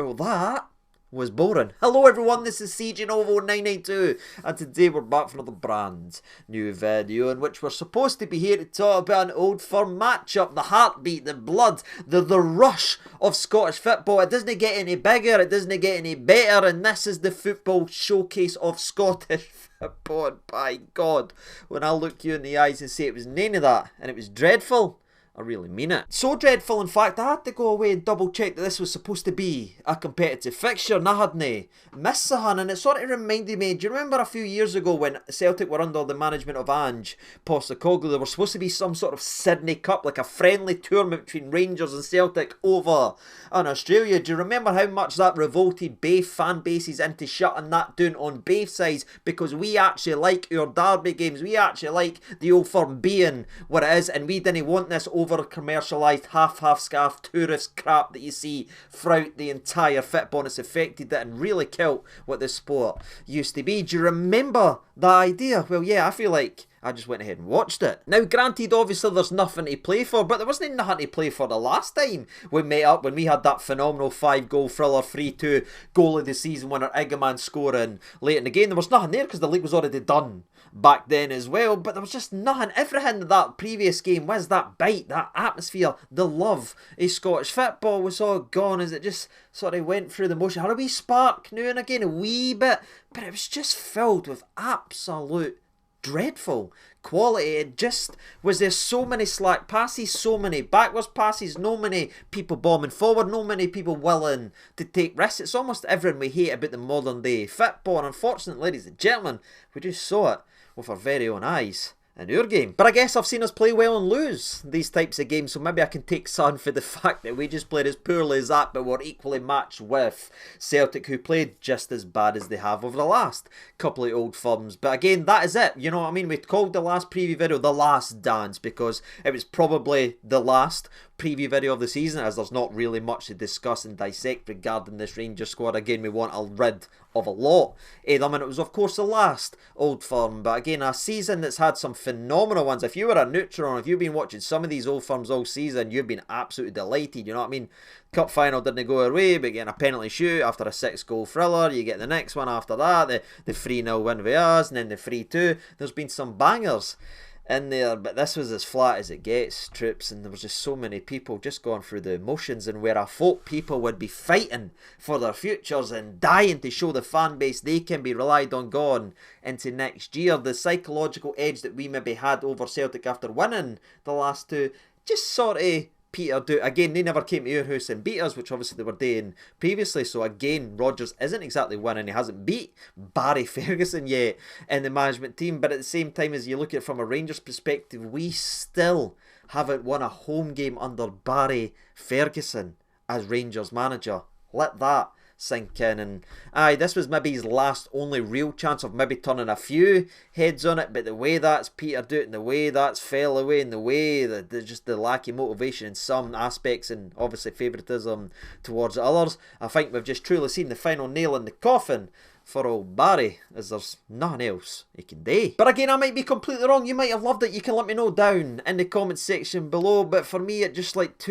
Well, that was boring. Hello everyone, this is CJNovo992 and today we're back for another brand new video in which we're supposed to be here to talk about an old firm matchup, the heartbeat, the blood, the rush of Scottish football. It doesn't get any bigger, it doesn't get any better, and this is the football showcase of Scottish football. And by God, when I look you in the eyes and say it was none of that and it was dreadful, I really mean it. So dreadful, in fact, I had to go away and double check that this was supposed to be a competitive fixture, and I hadn't missed something, and it sort of reminded me, do you remember a few years ago when Celtic were under the management of Ange Postecoglou, there was supposed to be some sort of Sydney Cup, like a friendly tournament between Rangers and Celtic over in Australia. Do you remember how much that revolted both fan bases into shutting that down on both sides, because we actually like our derby games, we actually like the old firm being what it is, and we didn't want this over commercialised half scarf tourist crap that you see throughout the entire football, and it's affected it and really killed what the sport used to be. Do you remember that idea? Well, yeah, I feel like I just went ahead and watched it. Now, granted, obviously there's nothing to play for, but there wasn't nothing to play for the last time we met up, when we had that phenomenal 5-goal thriller 3-2 goal of the season winner Igaman scoring late in the game. There was nothing there because the league was already done back then as well, but there was just nothing. Everything that previous game was, that bite, that atmosphere, the love of Scottish football was all gone as it just sort of went through the motion. Had a wee spark now and again, a wee bit, but it was just filled with absolute dreadful quality. It just was, there so many slack passes, so many backwards passes, no many people bombing forward, no many people willing to take risks. It's almost everything we hate about the modern day football, and unfortunately, ladies and gentlemen, we just saw it with our very own eyes in our game. But I guess I've seen us play well and lose these types of games, so maybe I can take some for the fact that we just played as poorly as that, but were equally matched with Celtic, who played just as bad as they have over the last couple of old firms. But again, that is it, you know what I mean? We called the last preview video the last dance because it was probably the last preview video of the season, as there's not really much to discuss and dissect regarding this Rangers squad. Again, we want to rid of a lot of them, and it was of course the last old firm, but again a season that's had some phenomenal ones. If you were a neutral, if you've been watching some of these old firms all season, you've been absolutely delighted, you know what I mean? Cup final didn't go our way, but getting a penalty shoot after a 6-goal thriller, you get the next one after that, the 3-0 win with us, and then the 3-2. There's been some bangers in there, but this was as flat as it gets, troops, and there was just so many people just going through the motions, and where I thought people would be fighting for their futures and dying to show the fan base they can be relied on going into next year, the psychological edge that we maybe had over Celtic after winning the last two just sort of petered out. Again, they never came to our house and beat us, which obviously they were doing previously, so again, Rodgers isn't exactly winning. He hasn't beat Barry Ferguson yet in the management team, but at the same time, as you look at it from a Rangers perspective, we still haven't won a home game under Barry Ferguson as Rangers manager. Let that sink in. And aye, this was maybe his last only real chance of maybe turning a few heads on it, but the way that's petered out and the way that's fell away and the way that just the lack of motivation in some aspects and obviously favouritism towards others, I think we've just truly seen the final nail in the coffin for old Barry, as there's nothing else he can do. But again, I might be completely wrong. You might have loved it. You can let me know down in the comment section below. But for me, it just looked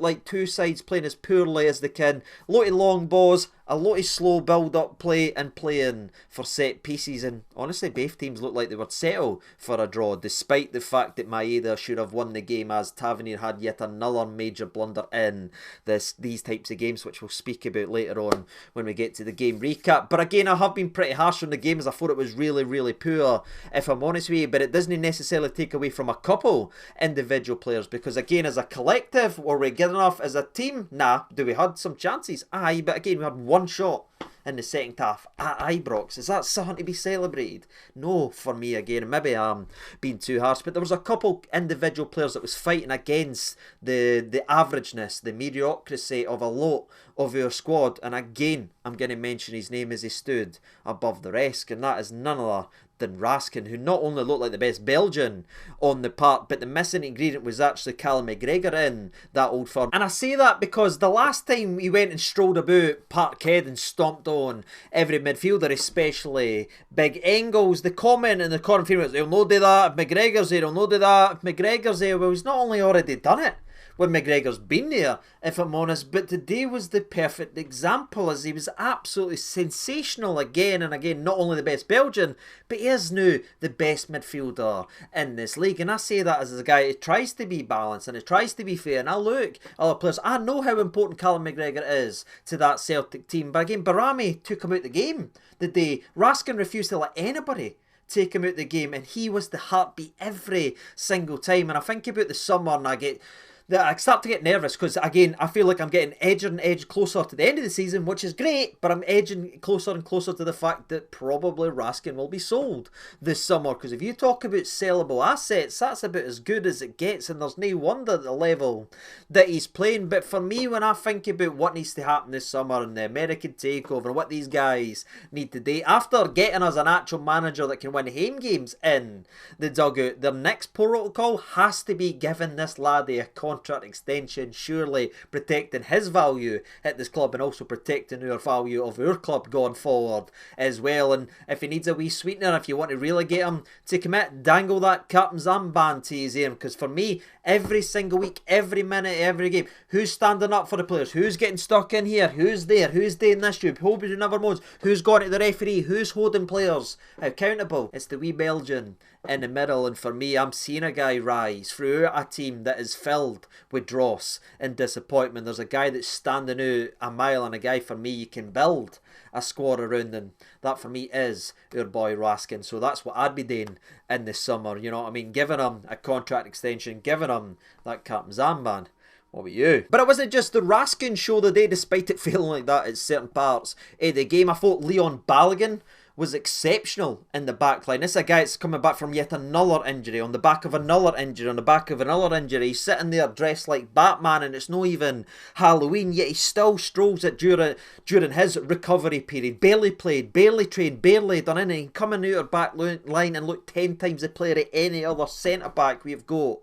like two sides playing as poorly as they can. A lot of long balls, a lot of slow build-up play, and playing for set pieces. And honestly, both teams looked like they would settle for a draw, despite the fact that idah should have won the game, as Tavernier had yet another major blunder in these types of games, which we'll speak about later on when we get to the game recap. But again, I have been pretty harsh on the game, as I thought it was really, really poor, if I'm honest with you, but it doesn't necessarily take away from a couple individual players, because again, as a collective, were we good enough as a team? Nah. Do we had some chances? Aye, but again, we had one shot in the second half at Ibrox. Is that something to be celebrated? No, for me again. Maybe I'm being too harsh, but there was a couple individual players that was fighting against the averageness, the mediocrity of a lot of our squad, and again, I'm going to mention his name as he stood above the rest, and that is none other than Raskin, who not only looked like the best Belgian on the park, but the missing ingredient was actually Callum McGregor in that old firm. And I say that because the last time he went and strolled about Parkhead and stomped on every midfielder, especially Big Engels, the comment in the corner was, he'll no do that if McGregor's there, he'll no do that if McGregor's there. Well, he's not only already done it when McGregor's been there, if I'm honest. But today was the perfect example, as he was absolutely sensational again and again. Not only the best Belgian, but he is now the best midfielder in this league. And I say that as a guy who tries to be balanced and who tries to be fair. And I look at other players. I know how important Callum McGregor is to that Celtic team. But again, Barami took him out the game the day. Raskin refused to let anybody take him out the game, and he was the heartbeat every single time. And I think about the summer, and I start to get nervous because, again, I feel like I'm getting edger and edge closer to the end of the season, which is great, but I'm edging closer and closer to the fact that probably Raskin will be sold this summer. Because if you talk about sellable assets, that's about as good as it gets, and there's no wonder at the level that he's playing. But for me, when I think about what needs to happen this summer and the American takeover and what these guys need to do, after getting us an actual manager that can win home games in the dugout, their next protocol has to be giving this laddie a contract extension, surely protecting his value at this club and also protecting our value of our club going forward as well. And if he needs a wee sweetener, if you want to really get him to commit, dangle that captain's armband to his ear, because for me, every single week, every minute, every game, who's standing up for the players, who's getting stuck in here, who's there, who's doing this job, who's doing other modes, who's going to the referee, who's holding players accountable? It's the wee Belgian in the middle. And for me, I'm seeing a guy rise through a team that is filled with dross and disappointment. There's a guy that's standing out a mile, and a guy for me you can build a squad around, and that for me is our boy Raskin. So that's what I'd be doing in the summer, you know what I mean, giving him a contract extension, giving him that captain's armband. What about you? But it wasn't just the Raskin show today, despite it feeling like that at certain parts of the game. I thought Leon Balogun was exceptional in the back line. This is a guy that's coming back from yet another injury, on the back of another injury, on the back of another injury. He's sitting there dressed like Batman, and it's not even Halloween, yet he still strolls it during his recovery period. Barely played, barely trained, barely done anything. Coming out our back line and look 10 times the player of any other centre-back we've got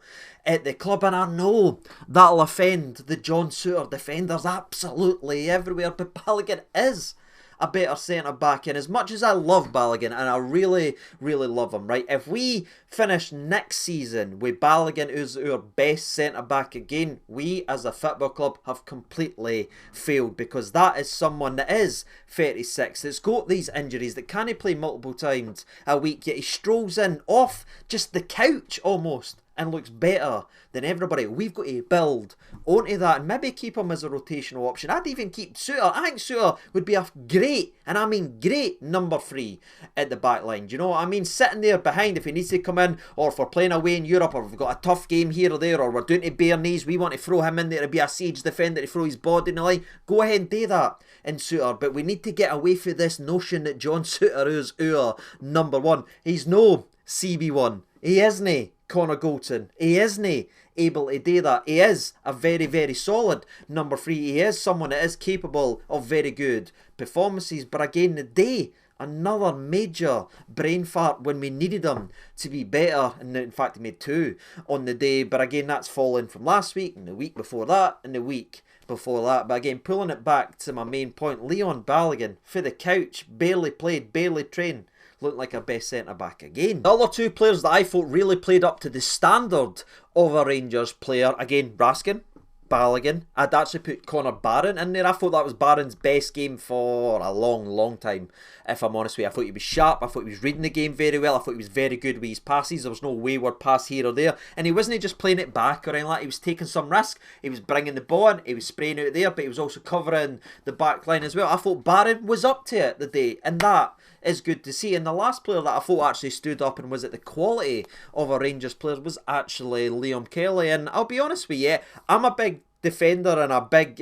at the club. And I know that'll offend the John Souttar defenders absolutely everywhere, but Balogun is a better centre-back. And as much as I love Balogun, and I really, really love him, right, if we finish next season with Balogun who's our best centre-back again, we as a football club have completely failed, because that is someone that is 36, that's got these injuries, that can't play multiple times a week, yet he strolls in off just the couch almost and looks better than everybody. We've got to build onto that and maybe keep him as a rotational option. I'd even keep Souttar. I think Souttar would be a great, and I mean great, number 3 at the back line. Do you know what I mean? Sitting there behind if he needs to come in, or if we're playing away in Europe, or we've got a tough game here or there, or we're doing to bare knees, we want to throw him in there to be a siege defender, to throw his body in the line. Go ahead and do that in Souttar. But we need to get away from this notion that John Souttar is our number 1. He's no CB1. He isn't Connor Goldson. He isn't able to do that. He is a very, very solid number 3. He is someone that is capable of very good performances. But again, today, another major brain fart when we needed him to be better. And in fact, he made 2 on the day. But again, that's fallen from last week, and the week before that, and the week before that. But again, pulling it back to my main point, Leon Balogun, for the couch, barely played, barely trained, looked like our best centre-back again. The other 2 players that I thought really played up to the standard of a Rangers player, again, Raskin, Balogun. I'd actually put Connor Barron in there. I thought that was Barron's best game for a long, long time, if I'm honest with you. I thought he was sharp. I thought he was reading the game very well. I thought he was very good with his passes. There was no wayward pass here or there. And he wasn't just playing it back or anything like that. He was taking some risk. He was bringing the ball in. He was spraying out there, but he was also covering the back line as well. I thought Barron was up to it today, and that is good to see. And the last player that I thought actually stood up and was at the quality of a Rangers player was actually Liam Kelly. And I'll be honest with you, I'm a big defender and a big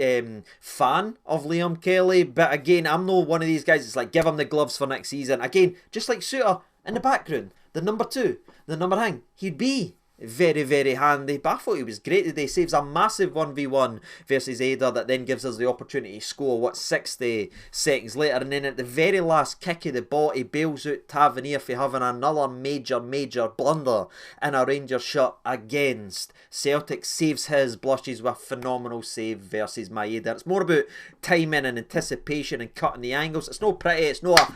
fan of Liam Kelly, but again, I'm not one of these guys that's like, give him the gloves for next season. Again, just like Souttar in the background, the number 2, the number hang, he'd be very, very handy. But I thought he was great today. Saves a massive 1v1 versus idah that then gives us the opportunity to score, 60 seconds later. And then at the very last kick of the ball, he bails out Tavernier for having another major blunder in a Rangers shot against Celtic. Saves his, blushes with a phenomenal save versus Maeda. It's more about timing and anticipation and cutting the angles. It's not pretty. It's not a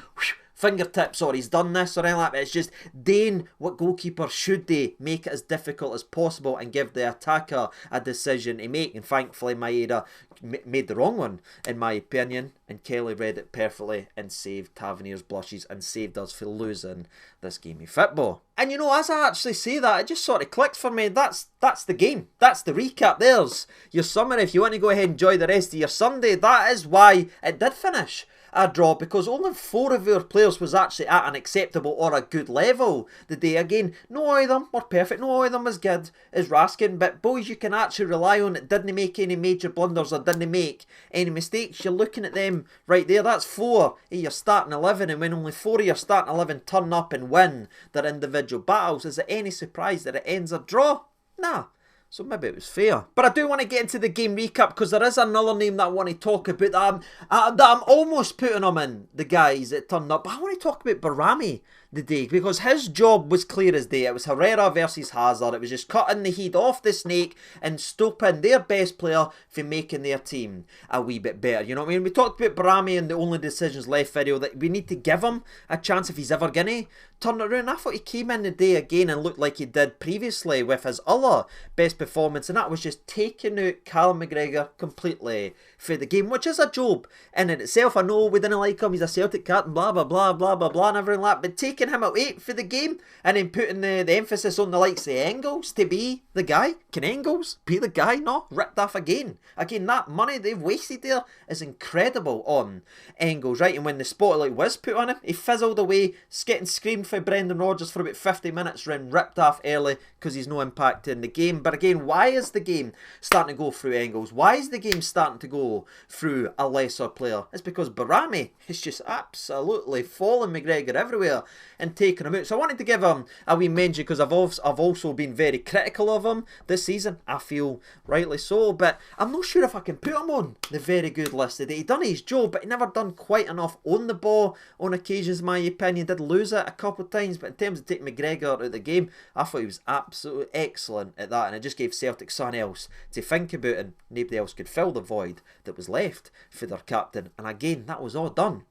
fingertips or he's done this or anything like that. It's just doing what goalkeepers should do, make it as difficult as possible and give the attacker a decision to make. And thankfully Maeda made the wrong one, in my opinion, and Kelly read it perfectly and saved Tavernier's blushes and saved us for losing this game of football. And you know, as I actually say that, it just sort of clicked for me. That's the game. That's the recap. There's your summary. If you want to go ahead and enjoy the rest of your Sunday, that is why it did finish a draw, because only 4 of our players was actually at an acceptable or a good level the day. Again, no all of them were perfect, no all of them as good as Raskin, but boys you can actually rely on that didn't make any major blunders or didn't make any mistakes. You're looking at them right there. That's 4 of your starting 11, and when only 4 of your starting 11 turn up and win their individual battles, is it any surprise that it ends a draw? Nah. So maybe it was fair. But I do want to get into the game recap, because there is another name that I want to talk about that I'm almost putting him in, the guys that turned up. But I want to talk about Barami the day, because his job was clear as day. It was Herrera versus Hazard. It was just cutting the heat off the snake and stopping their best player for making their team a wee bit better. You know what I mean? We talked about Barami in the Only Decisions Left video, that we need to give him a chance if he's ever going to turn it around. I thought he came in the day again and looked like he did previously with his other best performance, and that was just taking out Callum McGregor completely for the game, which is a job in itself. I know we didn't like him, he's a Celtic captain, blah blah blah blah blah blah and everything like that, but taking him out 8 for the game and then putting the emphasis on the likes of Engels to be the guy. Can Engels be the guy? No, ripped off again. That money they've wasted there is incredible on Engels, right? And when the spotlight was put on him, he fizzled away, getting screamed for Brendan Rodgers for about 50 minutes, then ripped off early because he's no impact in the game. But again, why is the game starting to go through Engels? Why is the game starting to go through a lesser player? It's because Barami is just absolutely falling McGregor everywhere and taking him out. So I wanted to give him a wee mention, because I've also been very critical of him this season. I feel rightly so, but I'm not sure if I can put him on the very good list today. He done his job, but he never done quite enough on the ball on occasions, in my opinion. Did lose it a couple of times, but in terms of taking McGregor out of the game, I thought he was absolutely excellent at that, and it just gave Celtic something else to think about, and nobody else could fill the void that was left for their captain. And again, that was all done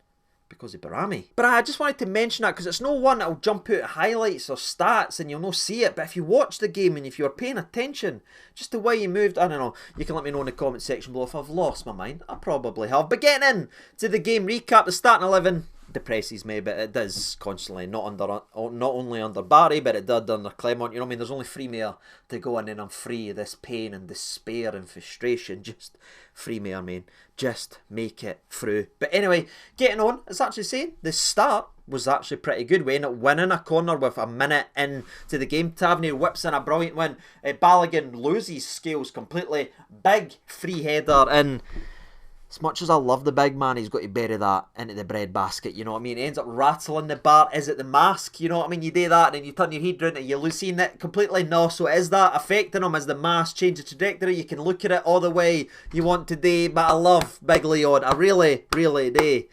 because of Barami. But I just wanted to mention that, because it's no one that'll jump out highlights or stats and you'll not see it, but if you watch the game and if you're paying attention, just the way he moved, I don't know, you can let me know in the comment section below if I've lost my mind. I probably have. But getting in to the game recap, the starting 11 depresses me, but it does constantly, not only under Barry, but it did under Clement. You know what I mean? There's only 3 more to go, and then I'm free of this pain and despair and frustration. Just 3 more, man. Just make it through. But anyway, getting on, it's actually saying the start was actually pretty good. We ended up winning a corner with a minute into the game. Tavernier whips in a brilliant win. Balogun loses scales completely. Big free header in. As much as I love the big man, he's got to bury that into the bread basket, you know what I mean? He ends up rattling the bar. Is it the mask? You know what I mean? You do that and then you turn your head round and you're losing it completely. No, so is that affecting him? As the mask change the trajectory? You can look at it all the way you want today, but I love Big Leon. I really, really do.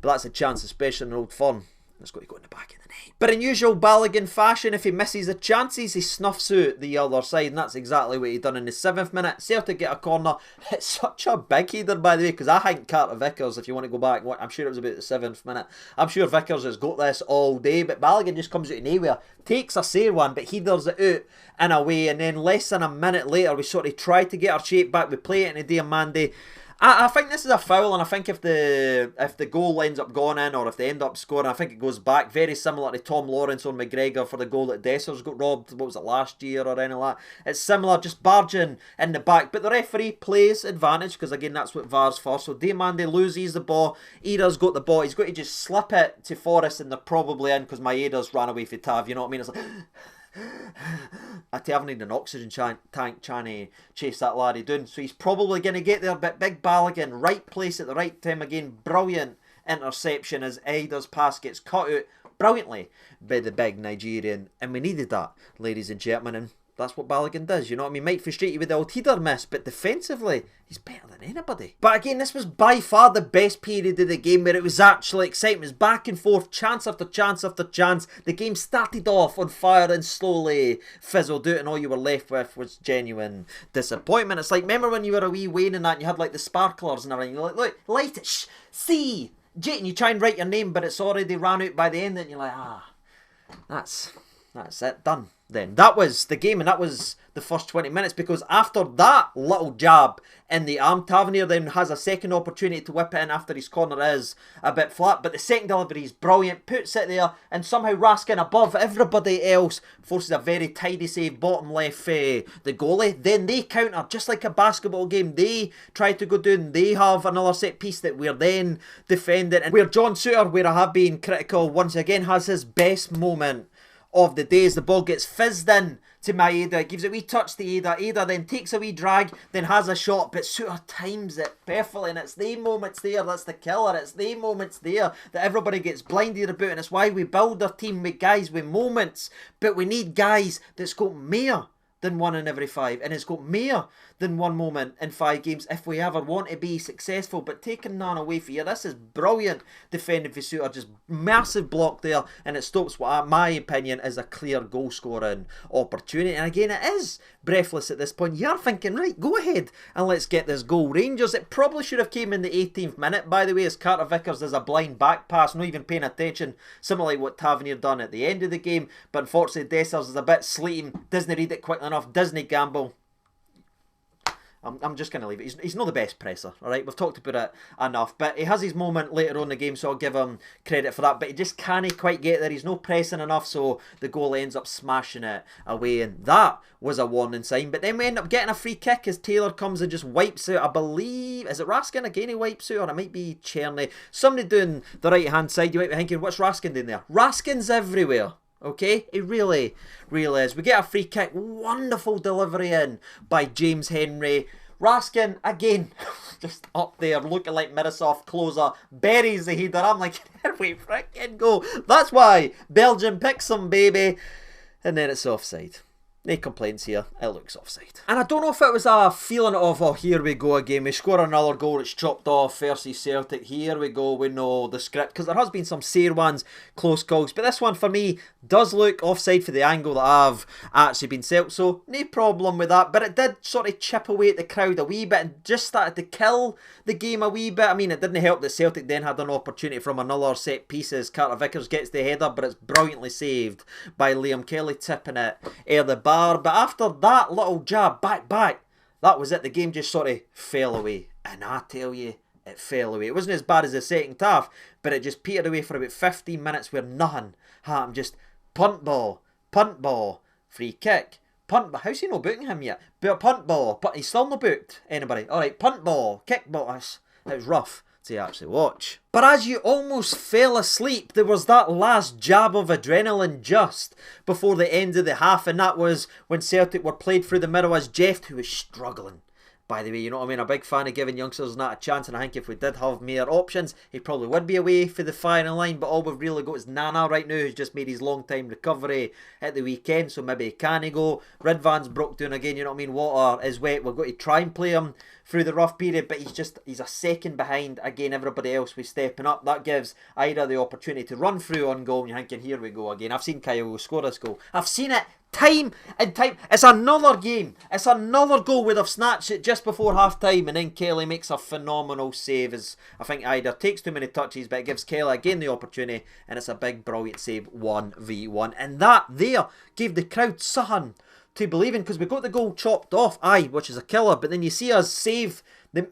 But that's a chance, especially in Old Firm. It's got to go in the back of the net. But in usual Balogun fashion, if he misses the chances, he snuffs out the other side. And that's exactly what he done in the 7th minute. Celtic get a corner. It's such a big header, by the way, because I think Carter Vickers, if you want to go back, I'm sure it was about the 7th minute. I'm sure Vickers has got this all day, but Balogun just comes out of nowhere, takes a sair one, but headers it out and away. And then less than a minute later, we sort of try to get our shape back. We play it in a Diamande. I think this is a foul, and I think if the goal ends up going in, or if they end up scoring, I think it goes back. Very similar to Tom Lawrence on McGregor for the goal that Dessers got robbed, what was it, last year or anything like that. It's similar, just barging in the back. But the referee plays advantage, because again, that's what VAR's for. So Diamande loses the ball. Ida's got the ball. He's got to just slip it to Forrest, and they're probably in, because Maeda's ran away for Tav. You know what I mean? It's like... I haven't need an oxygen tank trying to chase that laddie down, so he's probably going to get there. But Big Balogun, right place at the right time again. Brilliant interception as Aida's pass gets cut out brilliantly by the big Nigerian, and we needed that, ladies and gentlemen, and that's what Balogun does, you know what I mean? Might frustrate you with the old header miss, but defensively, he's better than anybody. But again, this was by far the best period of the game, where it was actually exciting. It was back and forth, chance after chance after chance. The game started off on fire and slowly fizzled out, and all you were left with was genuine disappointment. It's like, remember when you were a wee Wayne and that, and you had like the sparklers and everything? You're like, look, light it, shh, see. and you try and write your name, but it's already ran out by the end, and you're like, that's it, done. Then that was the game, and that was the first 20 minutes, because after that little jab in the arm, Tavernier then has a second opportunity to whip it in after his corner is a bit flat, but the second delivery is brilliant, puts it there, and somehow Raskin above everybody else forces a very tidy save, bottom left the goalie. Then they counter just like a basketball game. They try to go down, they have another set piece that we're then defending, and where John Suter, where I have been critical, once again has his best moment of the day as the ball gets fizzed in to Maeda, gives a wee touch to Idah then takes a wee drag, then has a shot, but Suter times it perfectly, and it's the moments there that's the killer. It's the moments there that everybody gets blinded about, and it's why we build our team with guys with moments, but we need guys that's got more than 1 in every 5, and it's got more than one moment in 5 games if we ever want to be successful. But taking none away for you, this is brilliant defending for Suter, just massive block there, and it stops what, in my opinion, is a clear goal scoring opportunity. And again, it is breathless at this point. You're thinking, right, go ahead and let's get this goal. Rangers, it probably should have came in the 18th minute, by the way, as Carter Vickers does a blind back pass, not even paying attention, similar like what Tavernier done at the end of the game. But unfortunately, Dessers is a bit sleeting, doesn't read it quickly enough, doesn't gamble. I'm just going to leave it. He's not the best presser, alright? We've talked about it enough. But he has his moment later on in the game, so I'll give him credit for that. But he just can't quite get there. He's not pressing enough, so the goal ends up smashing it away. And that was a warning sign. But then we end up getting a free kick as Taylor comes and just wipes out, I believe, is it Raskin again he wipes out? Or it might be Cherny. Somebody doing the right-hand side, you might be thinking, what's Raskin doing there? Raskin's everywhere. Okay, it really is. We get a free kick, wonderful delivery in by James Henry. Raskin, again, just up there, looking like Miroslav Klose, buries the header. I'm like, here we frickin' go. That's why Belgium picks them, baby. And then it's offside. No complaints here, it looks offside. And I don't know if it was a feeling of, oh, here we go again, we score another goal, it's chopped off versus Celtic, here we go, we know the script, because there has been some sere ones, close calls, but this one for me does look offside for the angle that I've actually been set, so no problem with that, but it did sort of chip away at the crowd a wee bit and just started to kill the game a wee bit. I mean, it didn't help that Celtic then had an opportunity from another set pieces. Carter Vickers gets the header, but it's brilliantly saved by Liam Kelly, tipping it air the bar. But after that little jab, back, that was it. The game just sort of fell away. And I tell you, it fell away. It wasn't as bad as the second half, but it just petered away for about 15 minutes where nothing happened. Just punt ball, free kick, punt ball. How's he not booking him yet? But punt ball, he's still not booked anybody. Alright, punt ball, kick ball. It was rough to actually watch. But as you almost fell asleep, there was that last jab of adrenaline just before the end of the half, and that was when Celtic were played through the middle as Jeff, who was struggling. By the way, you know what I mean? A big fan of giving youngsters not a chance, and I think if we did have more options, he probably would be away for the firing line, but all we've really got is Nana right now, who's just made his long time recovery at the weekend, so maybe he can't go. Ridvan's broke down again, you know what I mean? Water is wet, we've got to try and play him through the rough period, but he's a second behind, again, everybody else was stepping up. That gives Ida the opportunity to run through on goal, and you're thinking, here we go again. I've seen Kyogo score this goal. I've seen it time and time. It's another game. It's another goal where they've snatched it just before half time, and then Kelly makes a phenomenal save as I think Ida takes too many touches, but it gives Kelly again the opportunity, and it's a big brilliant save, 1v1. And that there gave the crowd something to believe in, because we got the goal chopped off, which is a killer, but then you see us save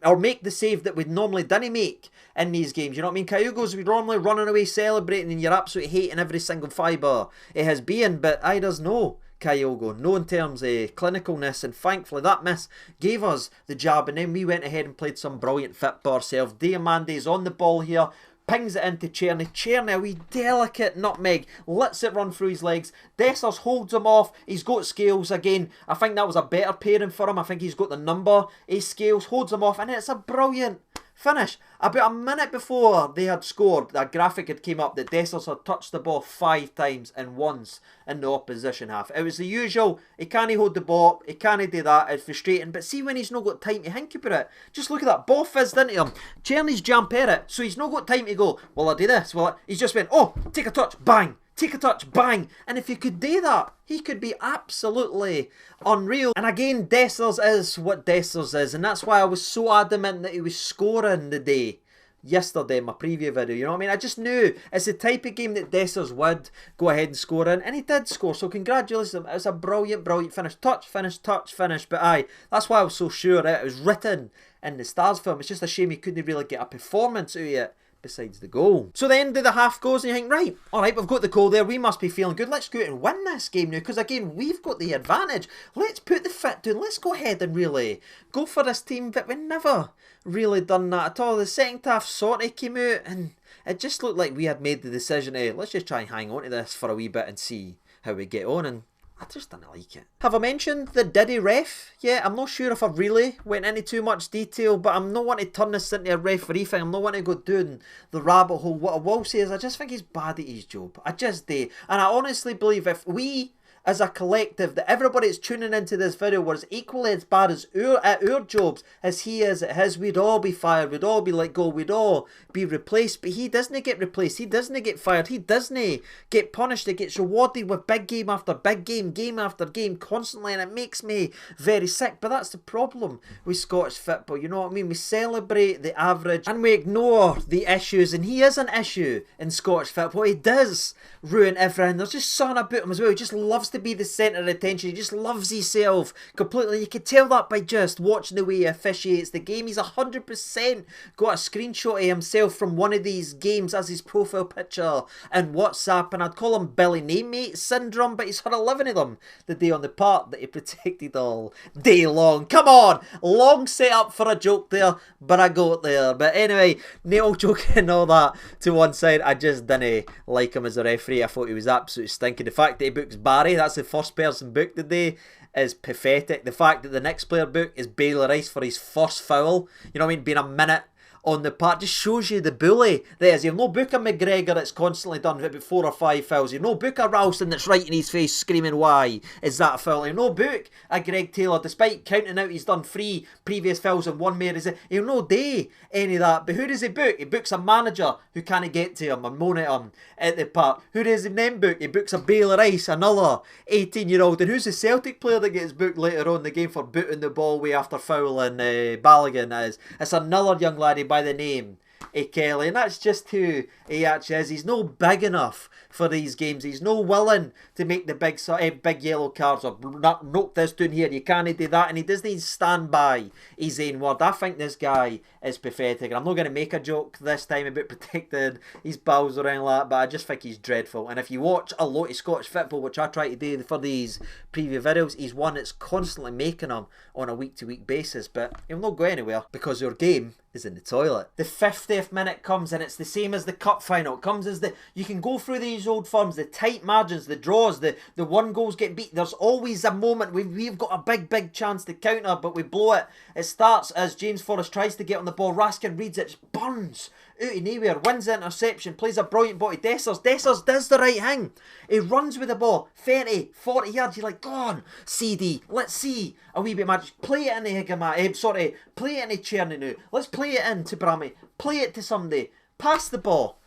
or make the save that we'd normally didn't make in these games, you know what I mean? Kyogo's normally running away celebrating and you're absolutely hating every single fibre it has been, but Ida's no Kyogo, no in terms of clinicalness, and thankfully that miss gave us the jab, and then we went ahead and played some brilliant football ourselves. Diamante's on the ball here, pings it into Cherny. Cherny, a wee delicate nutmeg, lets it run through his legs. Dessers holds him off. He's got Scales again. I think that was a better pairing for him. I think he's got the number. Scales holds him off, and it's a brilliant finish. About a minute before they had scored, a graphic had came up that Dessers had touched the ball 5 times and once in the opposition half. It was the usual, he can't hold the ball, he can't do that, it's frustrating, but see when he's not got time to think about it, just look at that, ball fizzed into him, Cherny's jump at it, so he's not got time to go, well I do this, well he's just went, oh, take a touch, bang, take a touch, bang, and if he could do that, he could be absolutely unreal. And again, Dessers is what Dessers is, and that's why I was so adamant that he was scoring the day. yesterday in my preview video, you know what I mean? I just knew it's the type of game that Dessers would go ahead and score in, and he did score, so congratulations. It was a brilliant finish. Touch, finish, but aye, that's why I was so sure it was written in the Stars film. It's just a shame he couldn't really get a performance out of it besides the goal. So the end of the half goes and you think, right, alright, we've got the goal there, we must be feeling good, let's go out and win this game now, because again, we've got the advantage, let's put the fit down, let's go ahead and really go for this team, but we never really done that at all. The second half sort of came out and it just looked like we had made the decision to, let's just try and hang on to this for a wee bit and see how we get on, and I just didn't like it. Have I mentioned the Diddy ref? Yeah, I'm not sure if I really went into too much detail, but I'm not wanting to turn this into a referee thing. I'm not wanting to go down the rabbit hole. What I will say is I just think he's bad at his job. I just do. And I honestly believe if we, as a collective, that everybody that's tuning into this video was equally as bad as at our jobs as he is at his, we'd all be fired, we'd all be let go, we'd all be replaced. But he doesn't get replaced, he doesn't get fired, he doesn't get punished, he gets rewarded with big game after big game, game after game, constantly, and it makes me very sick. But that's the problem with Scottish football, you know what I mean? We celebrate the average and we ignore the issues, and he is an issue in Scottish football. He does ruin everything. There's just something about him as well. He just loves to be the centre of attention. He just loves himself completely. You can tell that by just watching the way he officiates the game. He's 100% got a screenshot of himself from one of these games as his profile picture and WhatsApp, and I'd call him Billy Namemate syndrome, but he's had 11 of them the day on the part that he protected all day long. Come on, long set up for a joke there, but I got there. But anyway, Neil joking and all that to one side, I just didn't like him as a referee. I thought he was absolutely stinking. The fact that he books Barry, that's the first person booked today, is pathetic. The fact that the next player booked is Bailey Rice for his first foul, you know what I mean, being a minute on the part, just shows you the bully there is. You've no book a McGregor that's constantly done about 4 or 5 fouls. You've no book a Ralston that's right in his face screaming why is that a foul. You've no book a Greg Taylor, despite counting out he's done 3 previous fouls and 1 more. He'll no day any of that. But who does he book? He books a manager who can't get to him and moan at him at the park. Who does he then book? He books a Bailey Rice, another 18-year-old. And who's the Celtic player that gets booked later on in the game for booting the ball way after fouling Balogun? It's another young laddie by the name of Kelly, and that's just who he actually is. He's no big enough for these games. He's no willing to make the big yellow cards or knock this down here, you can't do that, and he doesn't stand by his own word. I think this guy is pathetic, and I'm not going to make a joke this time about protecting his balls or anything like that, but I just think he's dreadful. And if you watch a lot of Scottish football, which I try to do for these preview videos, he's one that's constantly making them on a week-to-week basis, but he'll not go anywhere because your game is in the toilet. The 50th minute comes and it's the same as the cup final. It comes as you can go through these old firms, the tight margins, the draws, the one goals get beat. There's always a moment we've got a big chance to counter, but we blow it. It starts as James Forrest tries to get on the ball. Raskin reads it, just burns out of nowhere, wins the interception, plays a brilliant ball to Dessers. Dessers does the right thing. He runs with the ball 30, 40 yards. You're like, go on, CD, let's see a wee bit of magic. Play it in the Higamati, play it in the Cherny now. Let's play it in to Brammy. Play it to somebody. Pass the ball,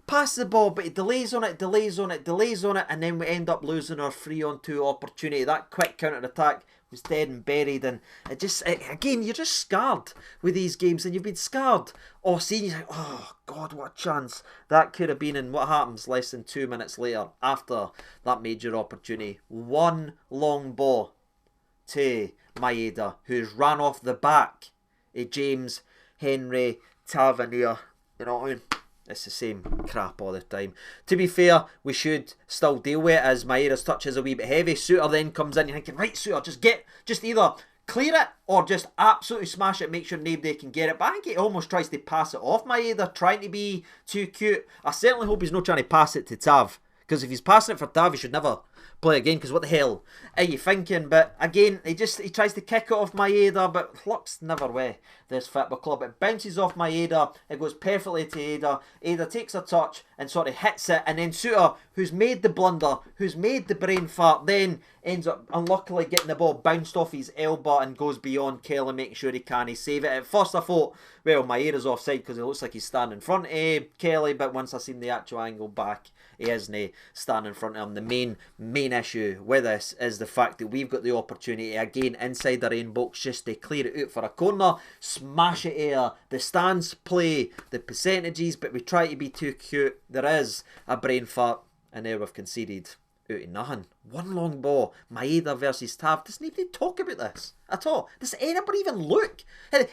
but he delays on it, and then we end up losing our 3-on-2 opportunity. That quick counter-attack was dead and buried, and again, you're just scarred with these games, and you've been scarred all season. You're like, oh God, what a chance that could have been, and what happens less than 2 minutes later after that major opportunity? One long ball to Maeda, who's ran off the back of James Henry Tavernier. You know what I mean? It's the same crap all the time. To be fair, we should still deal with it as Maeda's touch is a wee bit heavy. Suter then comes in, you're thinking, right, Suter, just either clear it or just absolutely smash it, make sure nobody can get it. But I think he almost tries to pass it off Maeda, trying to be too cute. I certainly hope he's not trying to pass it to Tav, because if he's passing it for Tav, he should never play again, because what the hell are you thinking? But again, he tries to kick it off Maeda, but luck's never with this football club. It bounces off Maeda, it goes perfectly to Ada. Ada takes a touch and sort of hits it, and then Suter, who's made the blunder, who's made the brain fart, then ends up unluckily getting the ball bounced off his elbow and goes beyond Kelly, making sure he can't save it. At first I thought, well, Maeda's offside because it looks like he's standing in front of Kelly, but once I seen the actual angle back, he isn't standing in front of him. The main main issue with this is the fact that we've got the opportunity again inside our own box just to clear it out for a corner, smash it here. The stands play the percentages, but we try to be too cute. There is a brain fart, and there we've conceded out of nothing. One long ball, Idah versus Tav. Doesn't even talk about this at all. Does anybody even look?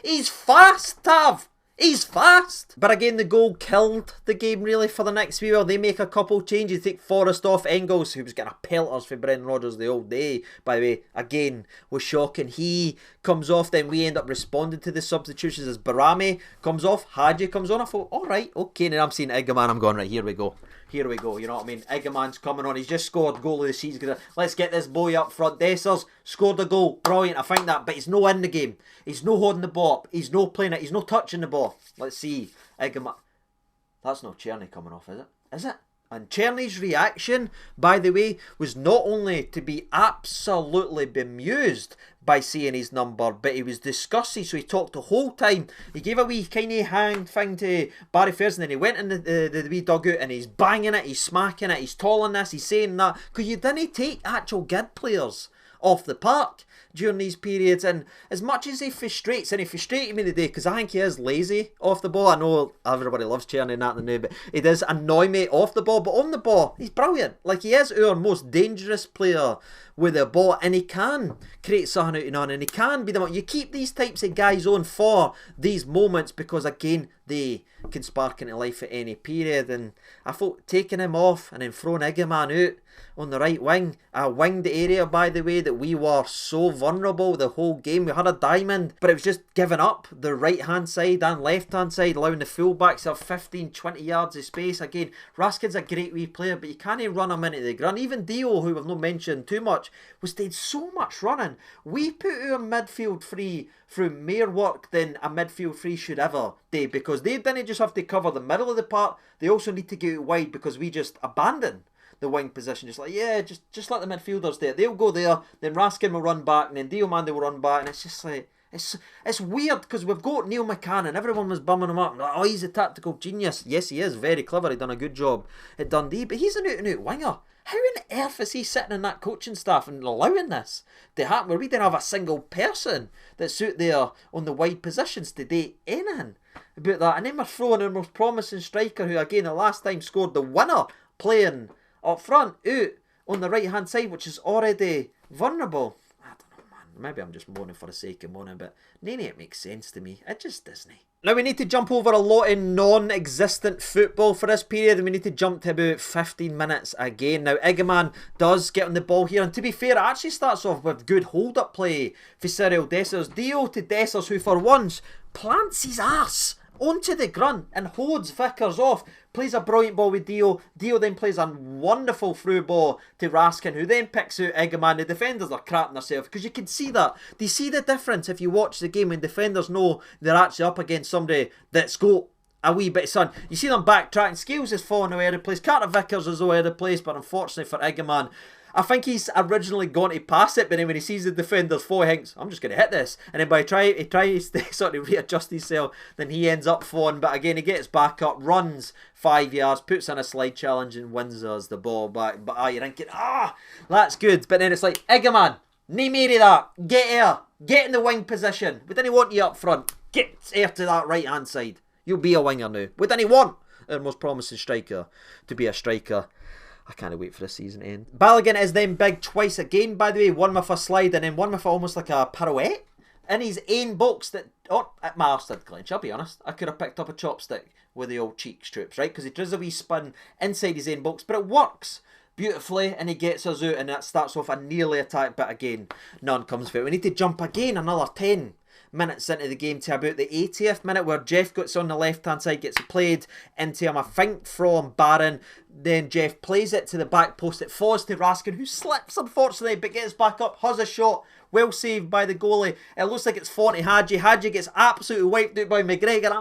He's fast, Tav. He's fast. But again, the goal killed the game really for the next few. They make a couple changes. Take Forrest off. Engels, who was getting a pelters for Brendan Rodgers the old day, by the way, again, was shocking. He comes off. Then we end up responding to the substitutions as Barami comes off. Hadji comes on. I thought, all right, okay. And then I'm seeing Eggman. I'm going, right, here we go. Here we go, you know what I mean? Eggman's coming on. He's just scored goal of the season. Let's get this boy up front. Dessers scored a goal. Brilliant, I think that. But he's no in the game. He's no holding the ball up. He's no playing it. He's no touching the ball. Let's see. Eggman. That's not Czerny coming off, is it? Is it? And Czerny's reaction, by the way, was not only to be absolutely bemused by seeing his number, but he was disgusted, so he talked the whole time. He gave a wee kind of hang thing to Barry Fairs, and then he went in the wee dugout and he's banging it, he's smacking it, he's tolling this, he's saying that, because you didn't take actual good players off the park during these periods. And as much as he frustrates, and he frustrated me today because I think he is lazy off the ball. I know everybody loves Czerny and that and the but he does annoy me off the ball, but on the ball he's brilliant. Like, he is our most dangerous player with the ball, and he can create something out of none, and he can be the one. You keep these types of guys on for these moments because again they can spark into life at any period. And I thought taking him off and then throwing Eggman out on the right wing, a winged area, by the way, that we were so vulnerable the whole game. We had a diamond, but it was just giving up the right hand side and left hand side, allowing the fullbacks to have 15-20 yards of space. Again, Raskin's a great wee player, but you can't run him into the ground. Even Dio, who we've not mentioned too much, was doing so much running. We put our midfield free through more work than a midfield free should ever do, because they didn't just have to cover the middle of the park, they also need to get wide, because we just abandon the wing position. Just like, yeah, just let the midfielders there. They'll go there, then Raskin will run back, and then Diomande will run back, and it's just like, it's weird, because we've got Neil McCann, and everyone was bumming him up. Oh, he's a tactical genius. Yes, he is. Very clever. He's done a good job at Dundee, but he's an out-and-out winger. How on earth is he sitting in that coaching staff and allowing this to happen, where we didn't have a single person that's out there on the wide positions to do anything about that? And then we're throwing our most promising striker, who again the last time scored the winner, playing up front, out on the right hand side, which is already vulnerable. I don't know, man. Maybe I'm just moaning for the sake of moaning, but none of it makes sense to me. It just doesn't. Now we need to jump over a lot of non-existent football for this period, and we need to jump to about 15 minutes again. Now Eggman does get on the ball here, and to be fair, it actually starts off with good hold-up play for Cyril Dessers. Dio to Dessers, who for once plants his arse onto the grunt and holds Vickers off. Plays a brilliant ball with Dio. Dio then plays a wonderful through ball to Raskin, who then picks out Eggman. The defenders are crapping themselves, because you can see that. Do you see the difference if you watch the game when defenders know they're actually up against somebody that's got a wee bit of sun? You see them backtracking. Scales is falling away out of place. Carter Vickers is away out of place, but unfortunately for Eggman, I think he's originally going to pass it, but then when he sees the defenders fall, he thinks, I'm just going to hit this. And then by he tries to sort of readjust himself, then he ends up falling. But again, he gets back up, runs 5 yards, puts in a slide challenge and wins us the ball back. But you're thinking, that's good. But then it's like, Eggman, nae more of that. Get here. Get in the wing position. We didn't want you up front. Get here to that right hand side. You'll be a winger now. We didn't want our most promising striker to be a striker. I can't wait for the season to end. Balogun is then big twice again, by the way. One with a slide and then one with almost like a pirouette in his own box that, my arse did clench, I'll be honest. I could have picked up a chopstick with the old cheek strips, right? Because he does a wee spin inside his own box, but it works beautifully, and he gets us out, and that starts off a nearly attack, but again, none comes for it. We need to jump again another 10 minutes into the game to about the 80th minute, where Jeff gets on the left hand side, gets played into him, I think from Barron. Then Jeff plays it to the back post. It falls to Raskin, who slips unfortunately, but gets back up, has a shot, well saved by the goalie. It looks like it's 40 Hadji. Hadji gets absolutely wiped out by McGregor.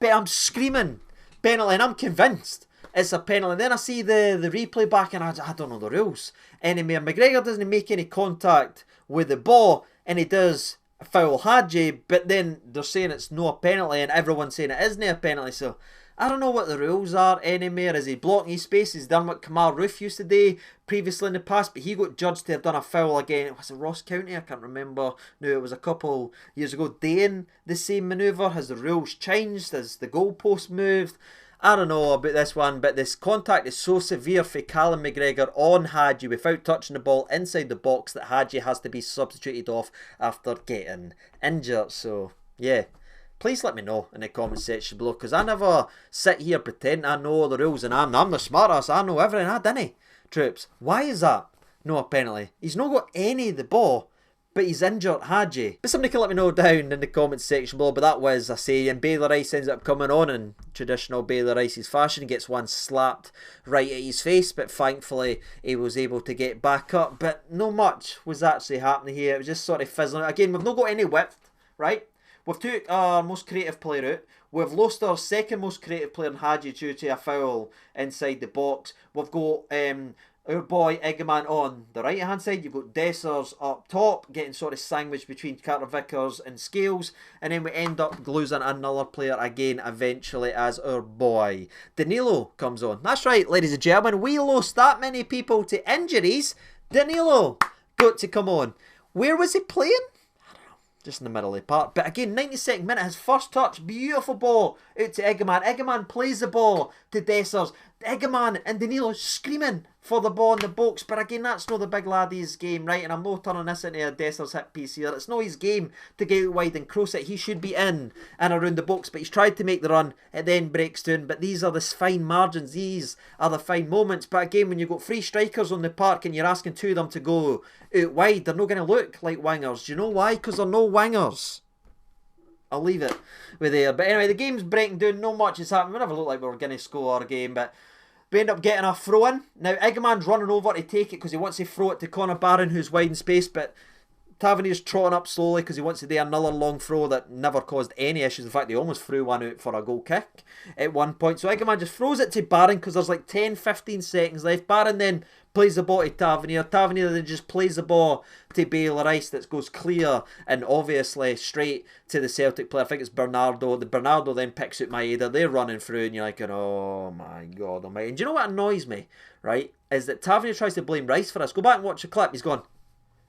I'm screaming penalty, and I'm convinced it's a penalty. And then I see the replay back, and I don't know the rules anymore. McGregor doesn't make any contact with the ball, and he does foul Hadji, but then they're saying it's no a penalty and everyone's saying it isn't a penalty. So I don't know what the rules are anymore. Is he blocking his space? He's done what Kamal Roof used to do previously in the past, but he got judged to have done a foul again. Was it Ross County? I can't remember. No, it was a couple years ago. Doing the same manoeuvre. Has the rules changed? Has the goalpost moved? I don't know about this one, but this contact is so severe for Callum McGregor on Hadji without touching the ball inside the box that Hadji has to be substituted off after getting injured. So, yeah. Please let me know in the comment section below, because I never sit here pretend I know the rules and I'm the smartest, I know everything. I didn't. Troops, why is that no a penalty? He's not got any of the ball, but he's injured Hadji. But somebody can let me know down in the comment section below. But that was, I say, and Baylor Rice ends up coming on in traditional Baylor Rice's fashion. Gets one slapped right at his face, but thankfully he was able to get back up. But no much was actually happening here. It was just sort of fizzling out. Again, we've not got any width, right? We've took our most creative player out. We've lost our second most creative player in Hadji due to a foul inside the box. We've got our boy Eggman on the right hand side. You've got Dessers up top, getting sort of sandwiched between Carter Vickers and Scales. And then we end up losing another player again eventually as our boy Danilo comes on. That's right, ladies and gentlemen. We lost that many people to injuries. Danilo got to come on. Where was he playing? Just in the middle of the park. But again, 92nd minute, his first touch, beautiful ball out to Eggman. Eggman plays the ball to Dessers. Eggman and Danilo screaming for the ball in the box. But again, that's not the big laddie's game, right? And I'm not turning this into a Dessers hit piece here. It's not his game to get out wide and cross it. He should be in and around the box. But he's tried to make the run. It then breaks down. But these are the fine margins. These are the fine moments. But again, when you've got three strikers on the park and you're asking two of them to go out wide, they're not going to look like wingers. Do you know why? Because they're no wingers. I'll leave it with there. But anyway, the game's breaking down. No much is happening. We never looked like we were going to score our game, but we end up getting a throw in. Now, Eggman's running over to take it because he wants to throw it to Connor Barron, who's wide in space, but Tavernier's trotting up slowly because he wants to do another long throw that never caused any issues. In fact, he almost threw one out for a goal kick at one point. So Eggman just throws it to Barron because there's like 10-15 seconds left. Barron then plays the ball to Tavernier. Tavernier then just plays the ball to Baylor Rice that goes clear and obviously straight to the Celtic player. I think it's Bernardo. The Bernardo then picks out Maeda. They're running through and you're like, oh my God almighty. And do you know what annoys me, right? Is that Tavernier tries to blame Rice for this. Go back and watch the clip. He's gone,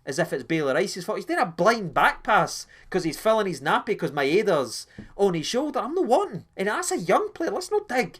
as if it's Baylor Rice's fault. He's doing a blind back pass because he's filling his nappy because Maeda's on his shoulder. I'm not wanting. And that's a young player. Let's not dig.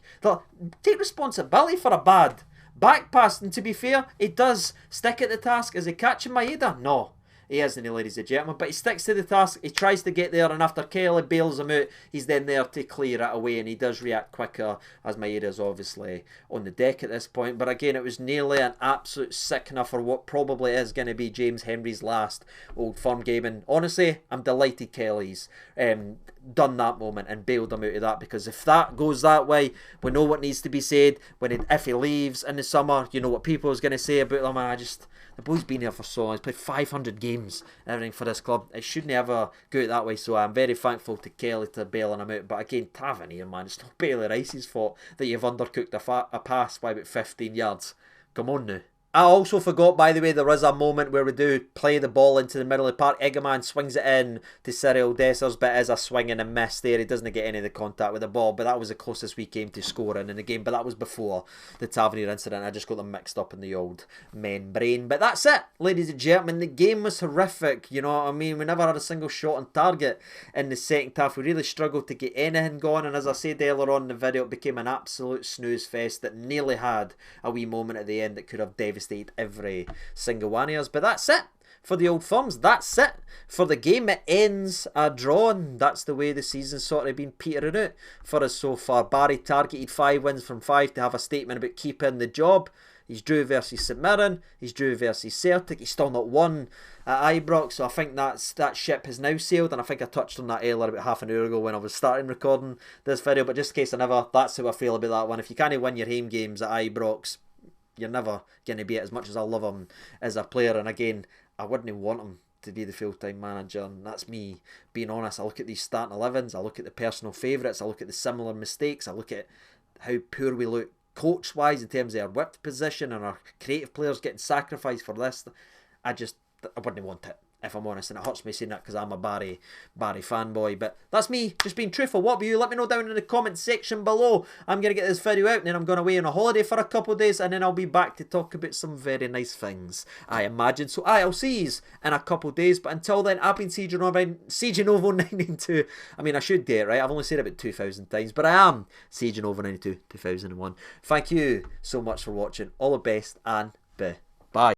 Take responsibility for a bad back pass. And to be fair, he does stick at the task. Is he catching Maeda? No. He isn't, ladies and gentlemen, but he sticks to the task. He tries to get there, and after Kelly bails him out, he's then there to clear it away, and he does react quicker, as Maeda's obviously on the deck at this point. But again, it was nearly an absolute sickener for what probably is going to be James Henry's last Old Firm game. And honestly, I'm delighted Kelly's done that moment and bailed him out of that, because if that goes that way, we know what needs to be said. If he leaves in the summer, you know what people is going to say about him. The boy's been here for so long. He's played 500 games and everything for this club. It shouldn't ever go out that way. So I'm very thankful to Kelly to bailing him out. But again, Tavernier, man, it's not Baylor Rice's fault that you've undercooked a pass by about 15 yards. Come on now. I also forgot, by the way, there is a moment where we do play the ball into the middle of the park. Eggman swings it in to Cyril Dessers, but it is a swing and a miss there. He doesn't get any of the contact with the ball, but that was the closest we came to scoring in the game. But that was before the Tavernier incident. I just got them mixed up in the old men brain. But that's it, ladies and gentlemen. The game was horrific, you know what I mean? We never had a single shot on target in the second half. We really struggled to get anything going, and as I said earlier on in the video, it became an absolute snooze fest that nearly had a wee moment at the end that could have devastated every single one of us. But that's it for the Old Firms. That's it for the game. It ends a draw, and that's the way the season's sort of been petering out for us so far. Barry targeted 5 wins from 5 to have a statement about keeping the job. He's drew versus St Mirren, he's drew versus Celtic, he's still not won at Ibrox, so I think that ship has now sailed, and I think I touched on that earlier about half an hour ago when I was starting recording this video, but just in case that's how I feel about that one. If you can't win your home games at Ibrox, you're never going to be it, as much as I love him as a player. And again, I wouldn't want him to be the full-time manager, and that's me being honest. I look at these starting 11s, I look at the personal favourites, I look at the similar mistakes, I look at how poor we look coach-wise in terms of our whipped position and our creative players getting sacrificed for this. I wouldn't want it if I'm honest, and it hurts me saying that because I'm a Barry fanboy, but that's me just being truthful. What about you? Let me know down in the comment section below. I'm going to get this video out and then I'm going away on a holiday for a couple of days and then I'll be back to talk about some very nice things, I imagine. So I'll see you in a couple of days, but until then, I've been Siege Novo 992. I mean, I should get it right. I've only said it about 2,000 times, but I am Siege Novo 92 2001. Thank you so much for watching. All the best and bye.